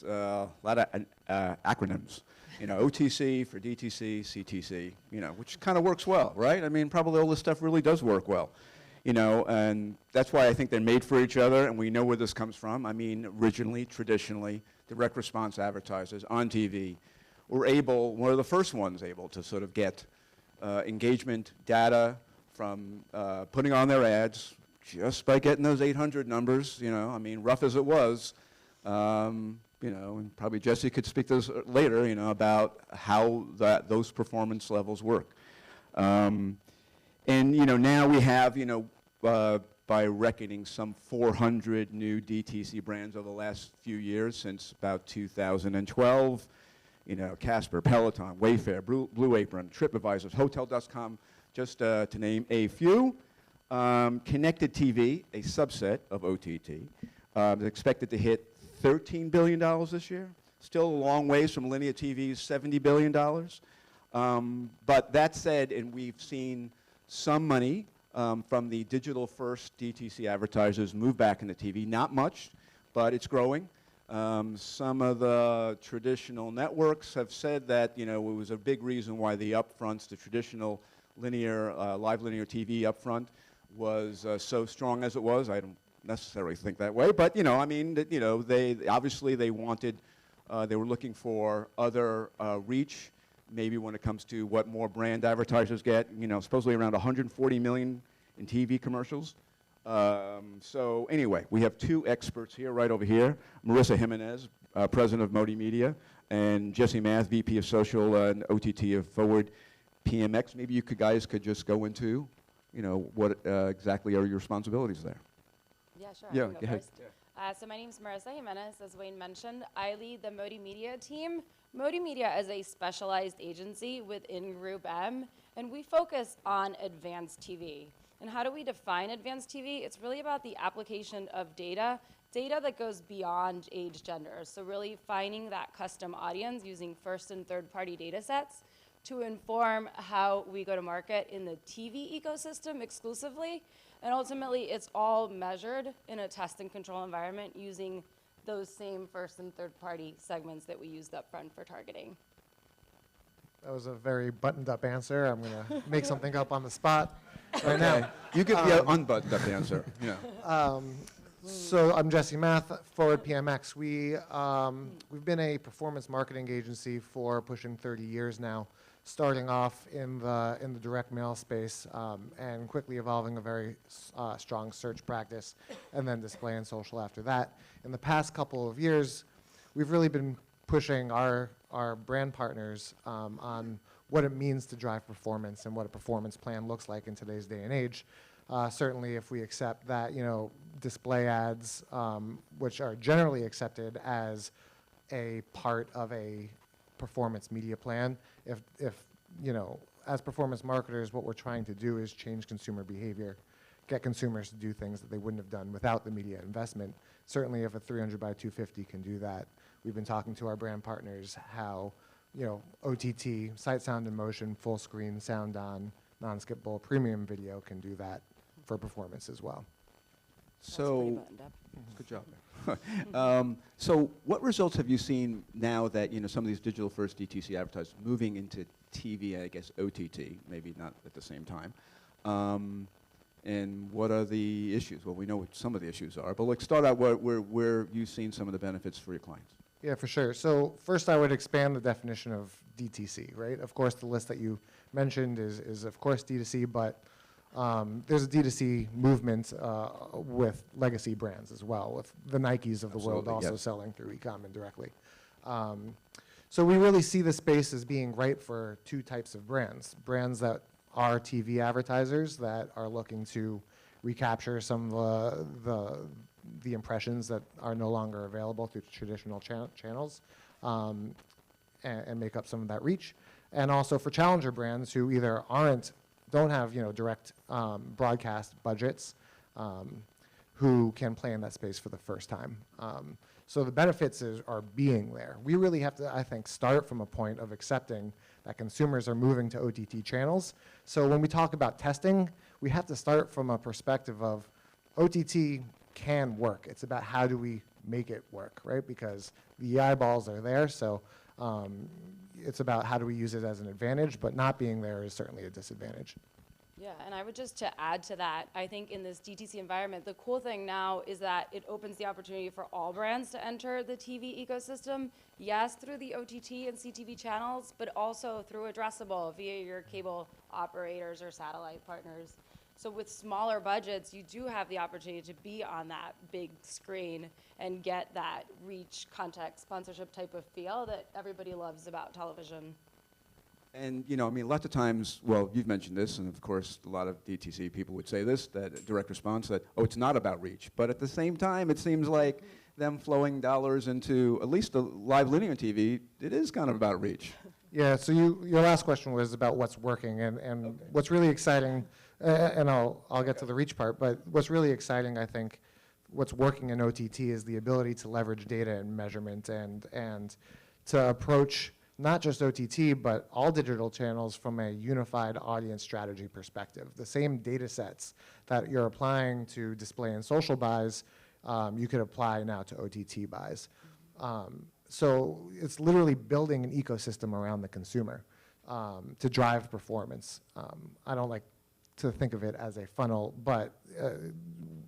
a lot of acronyms. You know, OTC for DTC, CTC, you know, which kind of works well, right? I mean, probably all this stuff really does work well. You know, and that's why I think they're made for each other, and we know where this comes from. I mean, originally, traditionally, direct response advertisers on TV were able, one of the first ones able to sort of get engagement data from putting on their ads just by getting those 800 numbers, you know, I mean, rough as it was. You know, and probably Jesse could speak to this later, you know, about how those performance levels work. And, you know, now we have, you know, by reckoning some 400 new DTC brands over the last few years since about 2012. You know, Casper, Peloton, Wayfair, Blue Apron, TripAdvisor, Hotels.com, just to name a few. Connected TV, a subset of OTT, is expected to hit $13 billion this year. Still a long ways from linear TV's $70 billion. But that said, and we've seen some money from the digital-first DTC advertisers move back into TV. Not much, but it's growing. Some of the traditional networks have said that, you know, it was a big reason why the upfronts, the traditional linear, live linear TV upfront was so strong as it was. I don't necessarily think that way, but, you know, I mean, you know, they obviously they wanted, they were looking for other reach. Maybe when it comes to what more brand advertisers get, you know, supposedly around 140 million in TV commercials. So anyway, we have two experts here, right over here. Marissa Jimenez, president of MediaPost, and Jesse Math, VP of Social and OTT of ForwardPMX. Maybe you guys could just go into, you know, what exactly are your responsibilities there? Yeah, sure. Yeah, I can go go ahead. first. So my name is Marissa Jimenez, as Wayne mentioned. I lead the MediaPost team. MediaPost is a specialized agency within Group M, and we focus on advanced TV. And how do we define advanced TV? It's really about the application of data that goes beyond age, gender. So really finding that custom audience using first and third party data sets to inform how we go to market in the TV ecosystem exclusively. And ultimately, it's all measured in a test and control environment using those same first and third party segments that we used up front for targeting. That was a very buttoned up answer. I'm going to make something up on the spot right now. You give the unbuttoned up answer. Yeah. So I'm Jesse Math, ForwardPMX. We've been a performance marketing agency for pushing 30 years now, starting off in the direct mail space and quickly evolving a very strong search practice, and then display and social after that. In the past couple of years, we've really been pushing our brand partners on what it means to drive performance and what a performance plan looks like in today's day and age. Certainly, if we accept that, you know, display ads, which are generally accepted as a part of a performance media plan, if you know, as performance marketers, what we're trying to do is change consumer behavior, get consumers to do things that they wouldn't have done without the media investment. Certainly, if a 300 by 250 can do that, we've been talking to our brand partners how, you know, OTT, sight, sound, and motion, full screen, sound on, non-skippable premium video can do that for performance as well. So, good job. So what results have you seen now that, you know, some of these digital first DTC advertisers moving into TV, I guess OTT, maybe not at the same time, and what are the issues? Well, we know what some of the issues are, but let's start out where you've seen some of the benefits for your clients. Yeah, for sure. So first I would expand the definition of DTC, right? Of course, the list that you mentioned is of course D2C, but there's a D2C movement with legacy brands as well, with the Nikes of the world also selling through e-com indirectly. So we really see the space as being right for two types of brands. Brands that are TV advertisers that are looking to recapture some of the impressions that are no longer available through traditional channels and make up some of that reach. And also for challenger brands who either don't have, you know, direct broadcast budgets, who can play in that space for the first time. So the benefits are being there. We really have to, I think, start from a point of accepting that consumers are moving to OTT channels. So when we talk about testing, we have to start from a perspective of OTT can work. It's about how do we make it work, right? Because the eyeballs are there, so it's about how do we use it as an advantage, but not being there is certainly a disadvantage. Yeah, and I would just to add to that, I think in this DTC environment, the cool thing now is that it opens the opportunity for all brands to enter the TV ecosystem. Yes, through the OTT and CTV channels, but also through addressable via your cable operators or satellite partners. So with smaller budgets, you do have the opportunity to be on that big screen and get that reach, context, sponsorship type of feel that everybody loves about television. And, you know, I mean, lots of times, well, you've mentioned this, and of course, a lot of DTC people would say this, that direct response, that, oh, it's not about reach. But at the same time, it seems like them flowing dollars into at least the live linear TV, it is kind of about reach. Yeah, so your last question was about what's working, and Okay. what's really exciting, and I'll get to the reach part, but what's really exciting, I think, what's working in OTT is the ability to leverage data and measurement and to approach not just OTT, but all digital channels from a unified audience strategy perspective. The same data sets that you're applying to display and social buys, you could apply now to OTT buys. So it's literally building an ecosystem around the consumer to drive performance. I don't like to think of it as a funnel, but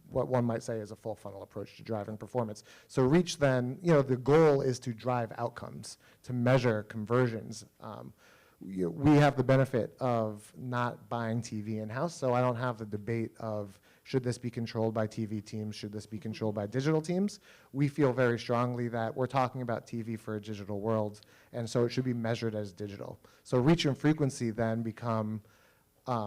what one might say is a full funnel approach to driving performance. So reach then, you know, the goal is to drive outcomes, to measure conversions. We have the benefit of not buying TV in-house, so I don't have the debate of should this be controlled by TV teams, should this be controlled by digital teams. We feel very strongly that we're talking about TV for a digital world, and so it should be measured as digital. So reach and frequency then become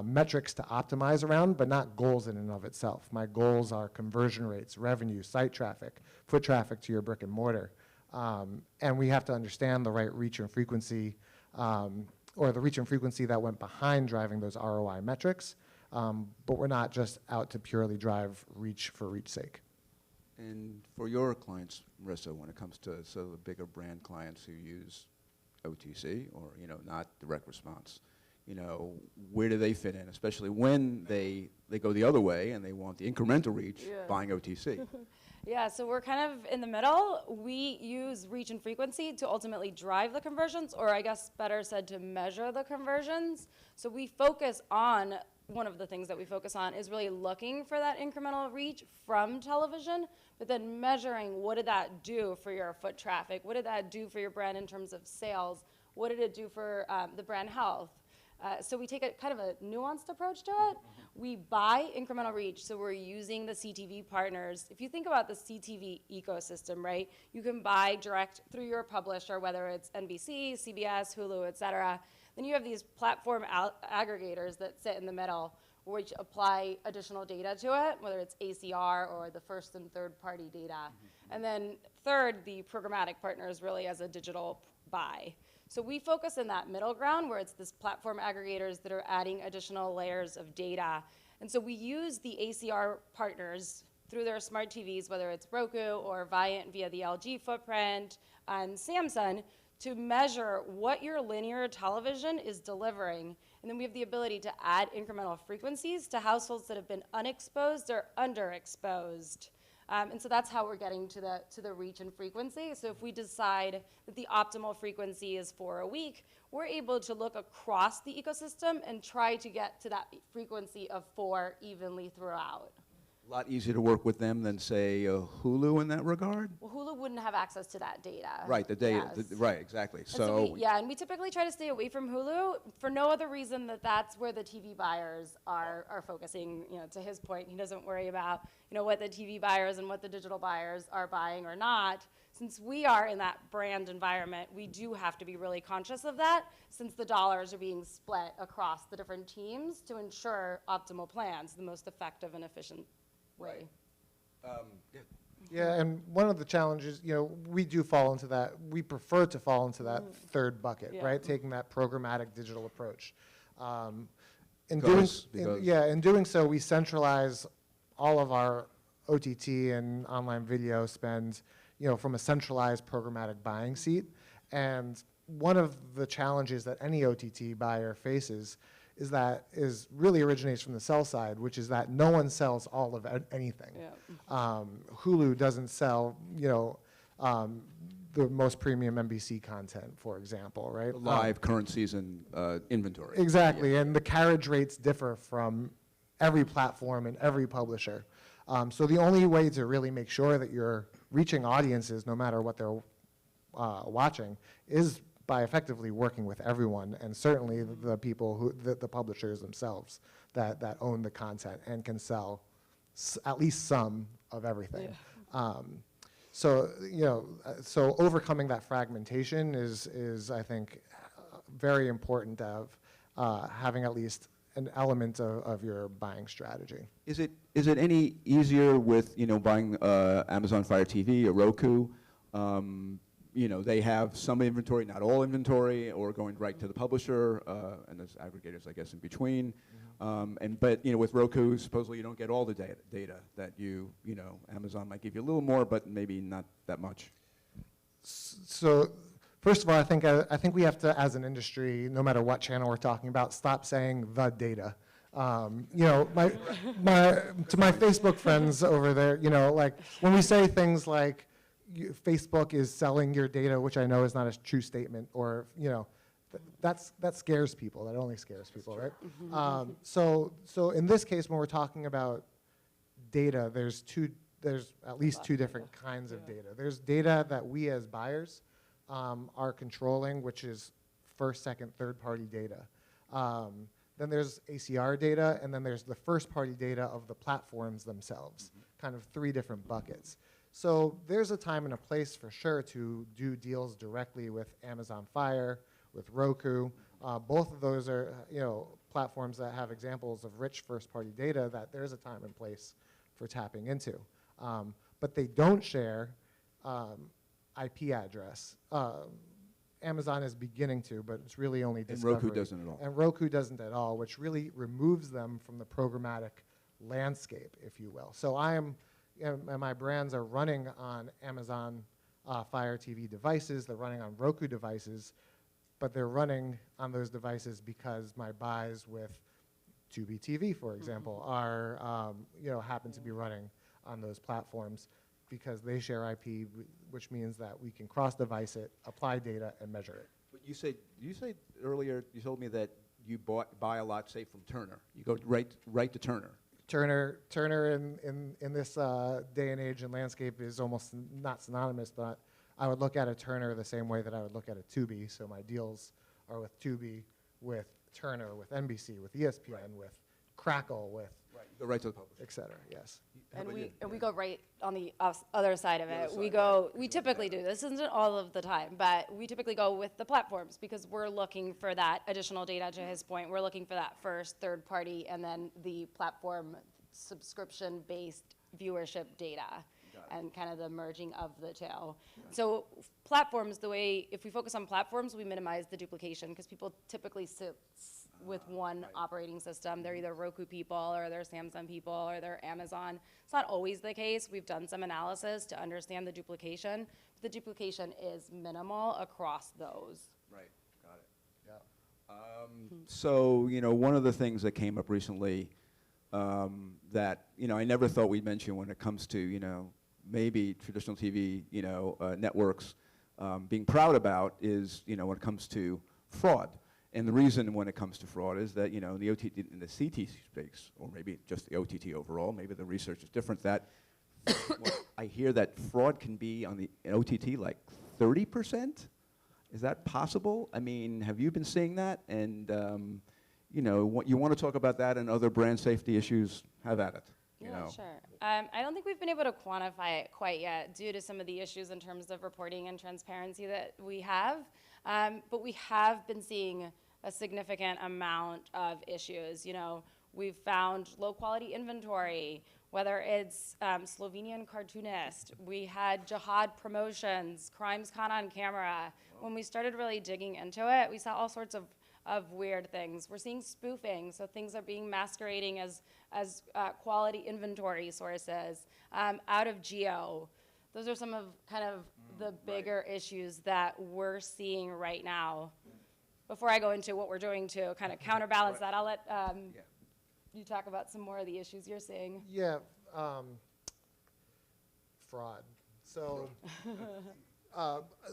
metrics to optimize around, but not goals in and of itself. My goals are conversion rates, revenue, site traffic, foot traffic to your brick and mortar. And we have to understand the right reach and frequency, or the reach and frequency that went behind driving those ROI metrics, but we're not just out to purely drive reach for reach's sake. And for your clients, Marissa, when it comes to sort of the bigger brand clients who use OTC or, you know, not direct response, you know, where do they fit in, especially when they go the other way and they want the incremental reach, buying OTC? Yeah, so we're kind of in the middle. We use reach and frequency to ultimately drive the conversions, or I guess better said, to measure the conversions. So we focus on, one of the things that we focus on is really looking for that incremental reach from television, but then measuring what did that do for your foot traffic? What did that do for your brand in terms of sales? What did it do for the brand health? So we take a kind of a nuanced approach to it. We buy incremental reach, so we're using the CTV partners. If you think about the CTV ecosystem, right, you can buy direct through your publisher, whether it's NBC, CBS, Hulu, et cetera. Then you have these platform aggregators that sit in the middle, which apply additional data to it, whether it's ACR or the first and third party data. And then third, the programmatic partners really as a digital buy. So we focus in that middle ground where it's this platform aggregators that are adding additional layers of data. And so we use the ACR partners through their smart TVs, whether it's Roku or Viant via the LG footprint and Samsung, to measure what your linear television is delivering. And then we have the ability to add incremental frequencies to households that have been unexposed or underexposed. And so that's how we're getting to the reach and frequency. So if we decide that the optimal frequency is for a week, we're able to look across the ecosystem and try to get to that frequency of 4 evenly throughout. A lot easier to work with them than, say, Hulu in that regard? Well, Hulu wouldn't have access to that data. Right, the data, Yes. right, exactly. And we typically try to stay away from Hulu for no other reason that that's where the TV buyers are focusing. You know, to his point, he doesn't worry about, you know, what the TV buyers and what the digital buyers are buying or not. Since we are in that brand environment, we do have to be really conscious of that, since the dollars are being split across the different teams to ensure optimal plans, the most effective and efficient way. Yeah, and one of the challenges, you know, we do fall into that. We prefer to fall into that third bucket, Yeah. right? Taking that programmatic digital approach. In Because- doing so, we centralize all of our OTT and online video spend, you know, from a centralized programmatic buying seat. And one of the challenges that any OTT buyer faces is really originates from the sell side, which is that no one sells all of anything. Yeah. Hulu doesn't sell, the most premium NBC content, for example, right? Live current season inventory. Exactly, Yeah. and the carriage rates differ from every platform and every publisher. So the only way to really make sure that you're reaching audiences, no matter what they're watching, is by effectively working with everyone, and certainly the people the publishers themselves that own the content and can sell at least some of everything. Yeah. So overcoming that fragmentation is I think very important of having at least an element of your buying strategy. Is it any easier with buying Amazon Fire TV or Roku? They have some inventory, not all inventory, or going right to the publisher, and there's aggregators, I guess, in between. But with Roku, supposedly you don't get all the data that Amazon might give you a little more, but maybe not that much. So, first of all, I think we have to, as an industry, no matter what channel we're talking about, stop saying the data. To my Facebook friends over there, like when we say things like Facebook is selling your data, which I know is not a true statement, or that scares people. That only scares people, right? So in this case, when we're talking about data, there's at least two different kinds of data. There's data that we as buyers are controlling, which is first, second, third-party data. Then there's ACR data, and then there's the first-party data of the platforms themselves, kind of three different buckets. So there's a time and a place for sure to do deals directly with Amazon Fire, with Roku. Both of those are platforms that have examples of rich first-party data that there's a time and place for tapping into. But they don't share IP address. Amazon is beginning to, but it's really only Discovery. And Roku doesn't at all. And Roku doesn't at all, which really removes them from the programmatic landscape, if you will. So and my brands are running on Amazon Fire TV devices. They're running on Roku devices, but they're running on those devices because my buys with Tubi TV, for example, are happen to be running on those platforms because they share IP, which means that we can cross-device it, apply data, and measure it. But you said earlier, you told me that you buy a lot, say, from Turner. You go right to Turner. Turner in this day and age and landscape is almost not synonymous, but I would look at a Turner the same way that I would look at a Tubi. So my deals are with Tubi, with Turner, with NBC, with ESPN, Right. with Crackle, with The right to the publisher. et cetera. Yes. And we go right on the other side of it. We typically do. This isn't all of the time, but we typically go with the platforms because we're looking for that additional data, to his point. We're looking for that first, third party, and then the platform subscription-based viewership data and kind of the merging of the two. So platforms, if we focus on platforms, we minimize the duplication because people typically sit with one operating system. They're either Roku people or they're Samsung people or they're Amazon. It's not always the case. We've done some analysis to understand the duplication. The duplication is minimal across those. Right, got it. Yeah. So, one of the things that came up recently that, I never thought we'd mention when it comes to, maybe traditional TV, networks being proud about is, when it comes to fraud. And the reason when it comes to fraud is that, in the OTT, in the CT space, or maybe just the OTT overall, maybe the research is different, that I hear that fraud can be on the OTT like 30%. Is that possible? I mean, have you been seeing that? And, you want to talk about that and other brand safety issues, have at it. Sure. I don't think we've been able to quantify it quite yet due to some of the issues in terms of reporting and transparency that we have. But we have been seeing a significant amount of issues. We've found low quality inventory, whether it's Slovenian cartoonist. We had jihad promotions, crimes caught on camera. When we started really digging into it, we saw all sorts of weird things. We're seeing spoofing, so things are being masquerading as quality inventory sources out of geo. Those are some of kind of the bigger issues that we're seeing right now. before I go into what we're doing to kind of counterbalance that, I'll let you talk about some more of the issues you're seeing. Yeah, fraud. So,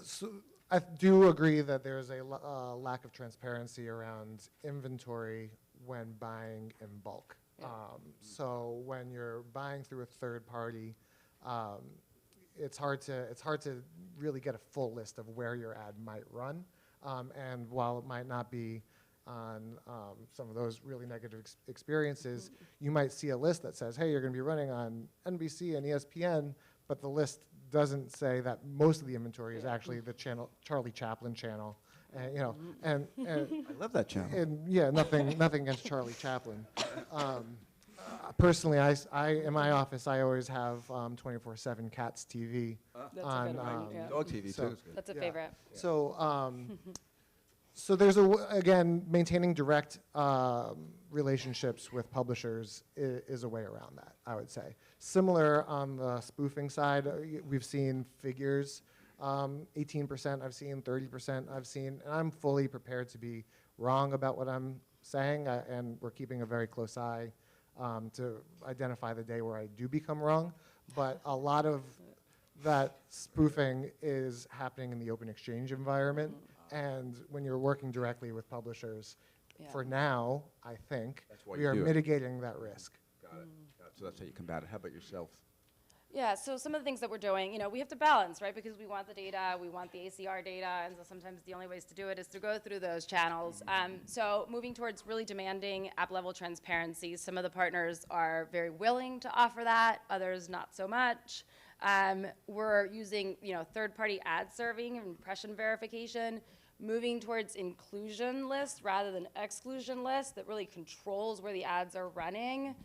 so I do agree that there's a lack of transparency around inventory when buying in bulk. Yeah. So when you're buying through a third party, it's hard to really get a full list of where your ad might run. And while it might not be on some of those really negative experiences, you might see a list that says, hey, you're going to be running on NBC and ESPN, but the list doesn't say that most of the inventory is actually the channel, Charlie Chaplin channel. And, you know, and I love that channel. and yeah, nothing against Charlie Chaplin. Personally, I in my office, I always have 24/7 Cats TV That's on. a good one, yeah. Dog TV so- too is good. That's a Yeah. favorite. So, so there's again, maintaining direct relationships with publishers is a way around that, I would say. Similar on the spoofing side, we've seen figures, 18% I've seen, 30% I've seen, and I'm fully prepared to be wrong about what I'm saying, and we're keeping a very close eye to identify the day where I do become wrong. But a lot of that spoofing is happening in the open exchange environment. And when you're working directly with publishers, Yeah. for now, I think, That's why we you are do it. mitigating that risk. Got it. So that's how you combat it. How about yourself? Yeah, so some of the things that we're doing, you know, we have to balance, right? Because we want the data, we want the ACR data, and so sometimes the only ways to do it is to go through those channels. So moving towards really demanding app-level transparency. Some of the partners are very willing to offer that, others not so much. We're using, you know, third-party ad serving and impression verification, moving towards inclusion list rather than exclusion list that really controls where the ads are running.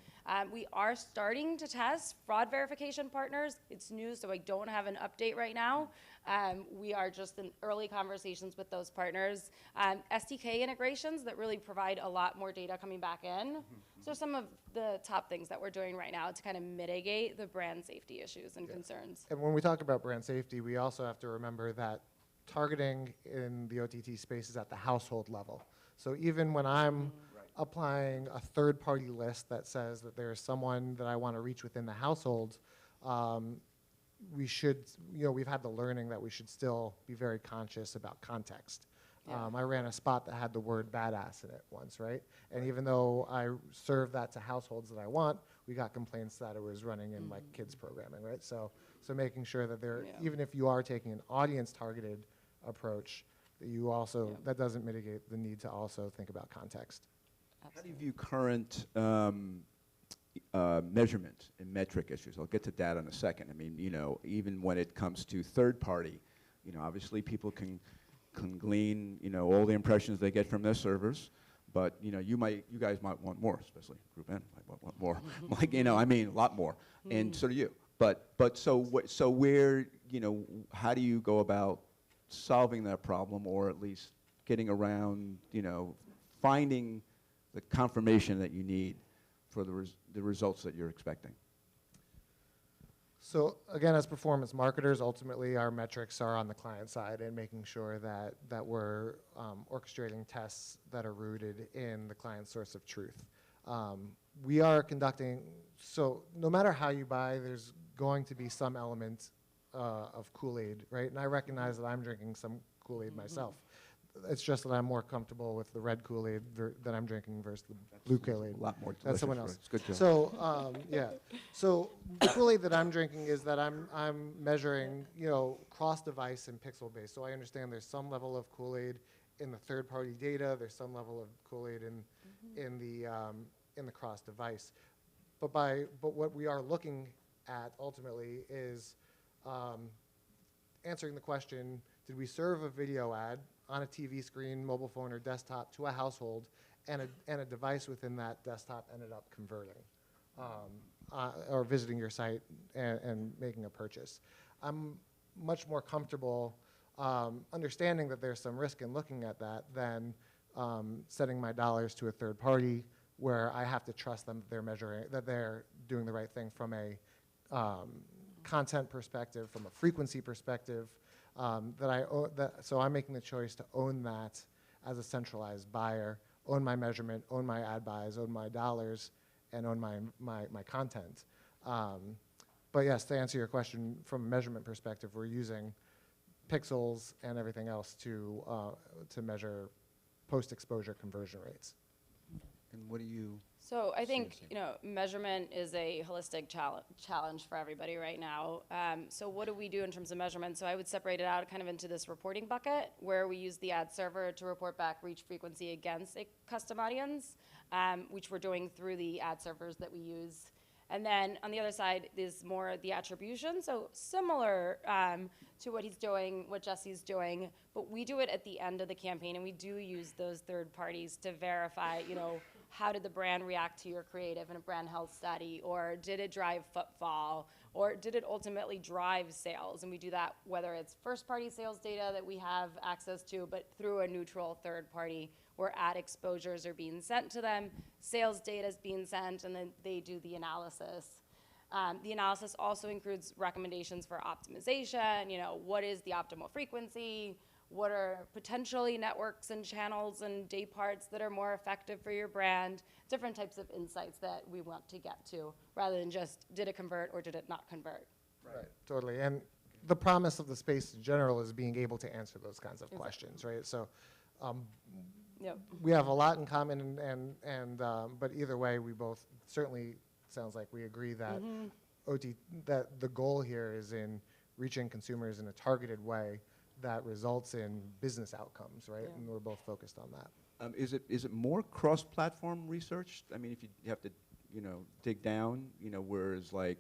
We are starting to test fraud verification partners. It's new, so I don't have an update right now. We are just in early conversations with those partners. SDK integrations that really provide a lot more data coming back in. So some of the top things that we're doing right now to kind of mitigate the brand safety issues and concerns. And when we talk about brand safety, we also have to remember that targeting in the OTT space is at the household level. So even when I'm applying a third-party list that says that there's someone that I want to reach within the household, we should, you know, we've had the learning that we should still be very conscious about context. Yeah. I ran a spot that had the word badass in it once, right? And even though I served that to households that I want, we got complaints that it was running in like kids programming, right? So making sure that there, Yeah. even if you are taking an audience-targeted approach, that you also, Yeah. that doesn't mitigate the need to also think about context. How do you view current measurement and metric issues? I'll get to that in a second. I mean, you know, even when it comes to third party, you know, obviously people can glean, you know, all the impressions they get from their servers, but, you know, you guys might want more, especially Group N might want more. Like, you know, I mean, a lot more, and so do you. But so where, you know, how do you go about solving that problem, or at least getting around, you know, finding the confirmation that you need for the results that you're expecting? So again, as performance marketers, ultimately our metrics are on the client side and making sure that we're orchestrating tests that are rooted in the client's source of truth. We are conducting, so no matter how you buy, there's going to be some element of Kool-Aid, right? And I recognize that I'm drinking some Kool-Aid myself. It's just that I'm more comfortable with the red Kool-Aid that I'm drinking versus the blue Kool-Aid. A lot more delicious. That's someone right? else. It's good job. So yeah, so the Kool-Aid that I'm drinking is that I'm measuring, you know, cross-device and pixel-based. So I understand there's some level of Kool-Aid in the third-party data. There's some level of Kool-Aid in the cross-device. But what we are looking at ultimately is answering the question: did we serve a video ad on a TV screen, mobile phone, or desktop to a household, and a device within that desktop ended up converting or visiting your site and making a purchase? I'm much more comfortable understanding that there's some risk in looking at that than setting my dollars to a third party where I have to trust them that they're measuring, that they're doing the right thing from a content perspective, from a frequency perspective. So I'm making the choice to own that as a centralized buyer, own my measurement, own my ad buys, own my dollars, and own my content. But yes, to answer your question, from a measurement perspective, we're using pixels and everything else to measure post-exposure conversion rates. And what do you? So I think, Seriously. you know, measurement is a holistic challenge for everybody right now. So what do we do in terms of measurement? So I would separate it out kind of into this reporting bucket where we use the ad server to report back reach frequency against a custom audience, which we're doing through the ad servers that we use. And then on the other side is more the attribution. So similar to what he's doing, what Jesse's doing, but we do it at the end of the campaign, and we do use those third parties to verify, you know, how did the brand react to your creative in a brand health study, or did it drive footfall, or did it ultimately drive sales? And we do that whether it's first-party sales data that we have access to, but through a neutral third party where ad exposures are being sent to them, sales data is being sent, and then they do the analysis. The analysis also includes recommendations for optimization, you know, what is the optimal frequency, what are potentially networks and channels and day parts that are more effective for your brand, different types of insights that we want to get to, rather than just did it convert or did it not convert. Right, totally. And the promise of the space in general is being able to answer those kinds of questions, right? So Yep. we have a lot in common, but either way, we both certainly sounds like we agree that that the goal here is in reaching consumers in a targeted way that results in business outcomes, right? Yeah. And we're both focused on that. Is it more cross-platform research? I mean, if you have to, you know, dig down, you know, whereas like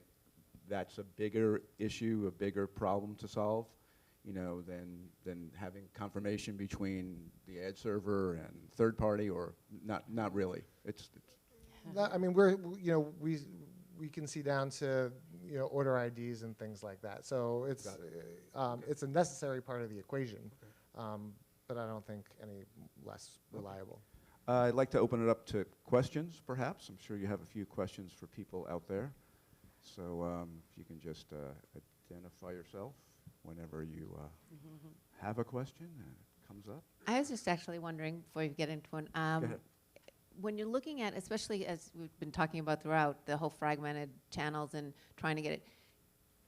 that's a bigger issue, a bigger problem to solve, you know, than having confirmation between the ad server and third party, or not really. It's No, I mean, we can see down to, you know, order IDs and things like that. So it's it's a necessary part of the equation, but I don't think any less reliable. I'd like to open it up to questions, perhaps. I'm sure you have a few questions for people out there. So if you can just identify yourself whenever you have a question and it comes up. I was just actually wondering, before you get into one, Go ahead. when you're looking at, especially as we've been talking about throughout, the whole fragmented channels and trying to get it,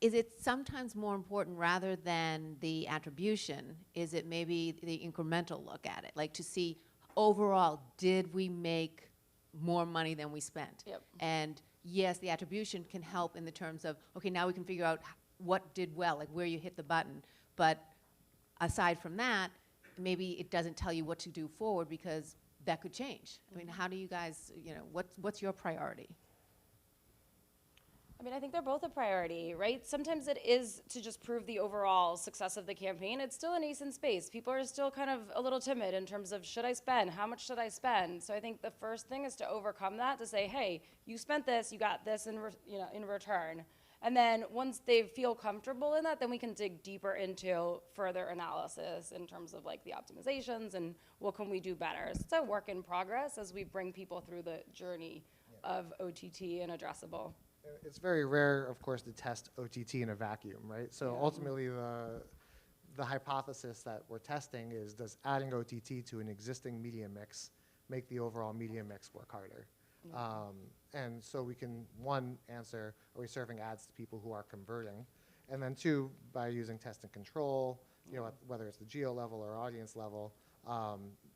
is it sometimes more important rather than the attribution, is it maybe the incremental look at it? Like to see overall, did we make more money than we spent? Yep. And yes, the attribution can help in the terms of, okay, now we can figure out what did well, like where you hit the button. But aside from that, maybe it doesn't tell you what to do forward because that could change. I mean, how do you guys, you know, what's your priority? I mean, I think they're both a priority, right? Sometimes it is to just prove the overall success of the campaign. It's still a nascent space. People are still kind of a little timid in terms of, should I spend? How much should I spend? So I think the first thing is to overcome that, to say, hey, you spent this, you got this in return. And then once they feel comfortable in that, then we can dig deeper into further analysis in terms of like the optimizations and what can we do better. So it's a work in progress as we bring people through the journey of OTT and addressable. It's very rare, of course, to test OTT in a vacuum, right? So ultimately, the hypothesis that we're testing is, does adding OTT to an existing media mix make the overall media mix work harder? And so we can, one, answer, are we serving ads to people who are converting? And then two, by using test and control, you know, whether it's the geo level or audience level,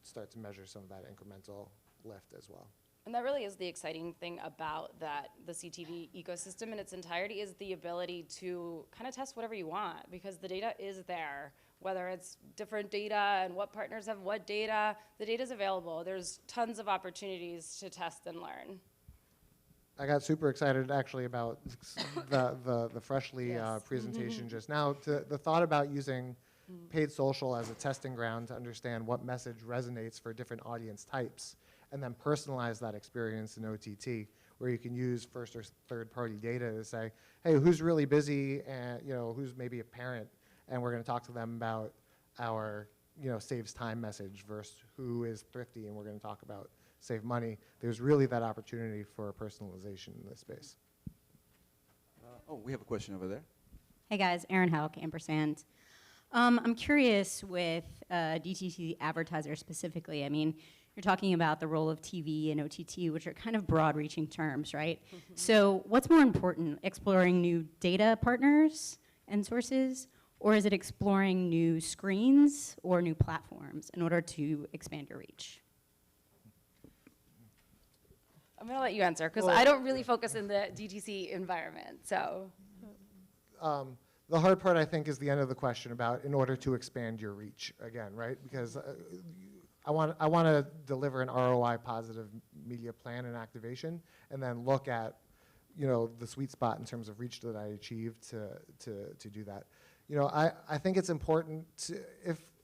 start to measure some of that incremental lift as well. And that really is the exciting thing about that, the CTV ecosystem in its entirety, is the ability to kind of test whatever you want, because the data is there. Whether it's different data and what partners have what data, the data is available. There's tons of opportunities to test and learn. I got super excited actually about the Freshly Yes. presentation just now. The thought about using paid social as a testing ground to understand what message resonates for different audience types, and then personalize that experience in OTT, where you can use first or third party data to say, hey, who's really busy, and you know, who's maybe a parent, and we're going to talk to them about our, you know, saves time message versus who is thrifty, and we're going to talk about save money. There's really that opportunity for personalization in this space. Oh, we have a question over there. Hey guys, Erin Hauk, ampersand. I'm curious with DTC advertisers specifically. I mean, you're talking about the role of TV and OTT, which are kind of broad-reaching terms, right? So what's more important, exploring new data partners and sources, or is it exploring new screens or new platforms in order to expand your reach? I'm gonna let you answer, because Well, I don't really focus in the DTC environment, so. The hard part, I think, is the end of the question about in order to expand your reach again, right? Because I want to deliver an ROI positive media plan and activation, and then look at, you know, the sweet spot in terms of reach that I achieved to do that. You know, I think it's important to,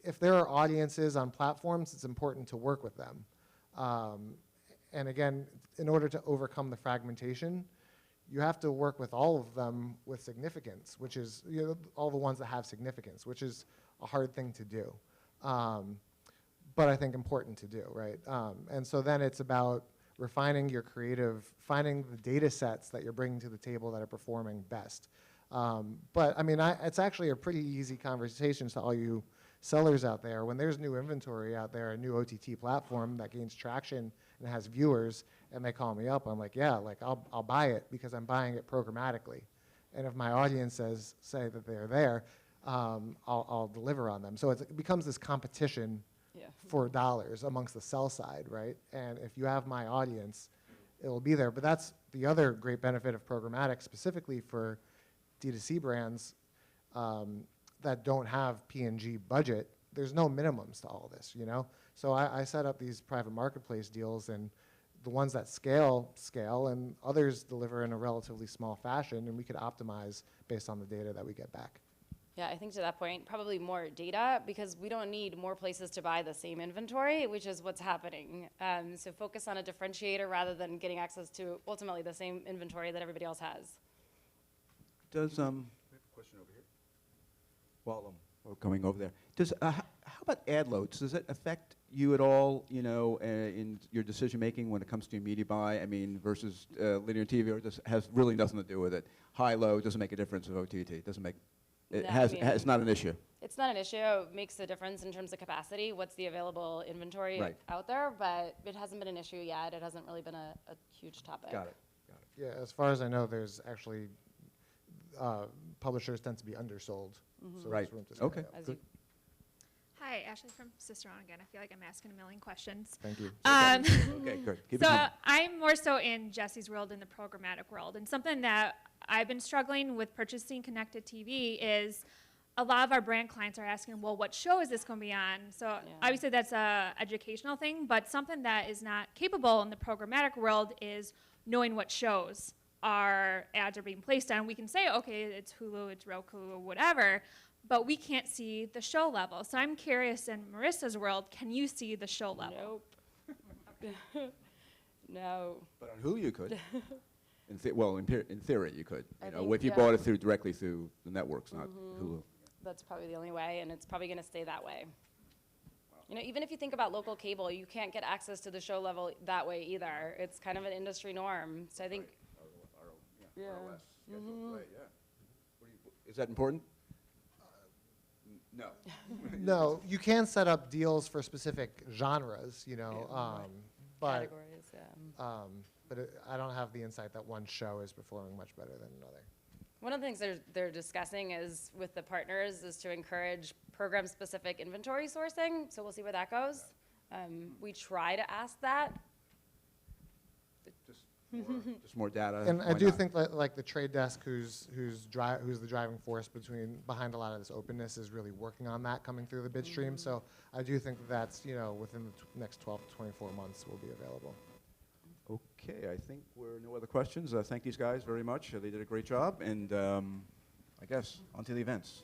if there are audiences on platforms, it's important to work with them. And again, in order to overcome the fragmentation, you have to work with all of them with significance, which is, you know, all the ones that have significance, which is a hard thing to do. But I think important to do, right? And so then it's about refining your creative, finding the data sets that you're bringing to the table that are performing best. But I mean, it's actually a pretty easy conversation to all you sellers out there. When there's new inventory out there, a new OTT platform that gains traction and has viewers, and they call me up, I'm like, yeah, like I'll buy it because I'm buying it programmatically. And if my audience say that they're there, I'll deliver on them. So it becomes this competition for dollars amongst the sell side, right? And if you have my audience, it will be there. But that's the other great benefit of programmatic, specifically for D2C brands that don't have P&G budget. There's no minimums to all this, you know? So I set up these private marketplace deals, and the ones that scale, and others deliver in a relatively small fashion, and we could optimize based on the data that we get back. Yeah, I think to that point, probably more data, because we don't need more places to buy the same inventory, which is what's happening. So focus on a differentiator rather than getting access to ultimately the same inventory that everybody else has. Does, we have a question over here. While we're coming over there. Does, how about ad loads? Does it affect you at all, you know, in your decision making when it comes to media buy? I mean, versus linear TV, or just has really nothing to do with it? High, low, doesn't make a difference of OTT. Doesn't make, it No, has, I mean, it's not an issue. It's not an issue. It makes a difference in terms of capacity. What's the available inventory Right. out there? But it hasn't been an issue yet. It hasn't really been a huge topic. Got it. Yeah, as far as I know, there's actually, publishers tend to be undersold. So Right. there's room to scale Okay. up. As Good. you- Hi, Ashley from Cicerone again. I feel like I'm asking a million questions. Thank you. Okay, good. Keep it So coming. I'm more so in Jesse's world, in the programmatic world. And something that I've been struggling with purchasing connected TV is a lot of our brand clients are asking, well, what show is this going to be on? So obviously that's a educational thing, but something that is not capable in the programmatic world is knowing what shows our ads are being placed on. We can say, okay, it's Hulu, it's Roku, or whatever, but we can't see the show level. So I'm curious, in Marissa's world, can you see the show level? Nope. No. But on Hulu you could. Well, in theory you could. I You know, think, if you yeah. bought it directly through the networks, not Hulu. That's probably the only way, and it's probably going to stay that way. You know, even if you think about local cable, you can't get access to the show level that way either. It's kind of an industry norm. So I think, yeah. Is that important? No. No, you can set up deals for specific genres, you know, but Categories, yeah. I don't have the insight that one show is performing much better than another. One of the things they're discussing is with the partners is to encourage program-specific inventory sourcing. So we'll see where that goes. We try to ask that. Just more data. And I why do not? think that, like, the trade desk, who's the driving force behind a lot of this openness, is really working on that coming through the bid stream. So I do think that's, you know, within the next 12 to 24 months will be available. Okay, I think we're no other questions. Thank these guys very much. They did a great job, and I guess on to the events.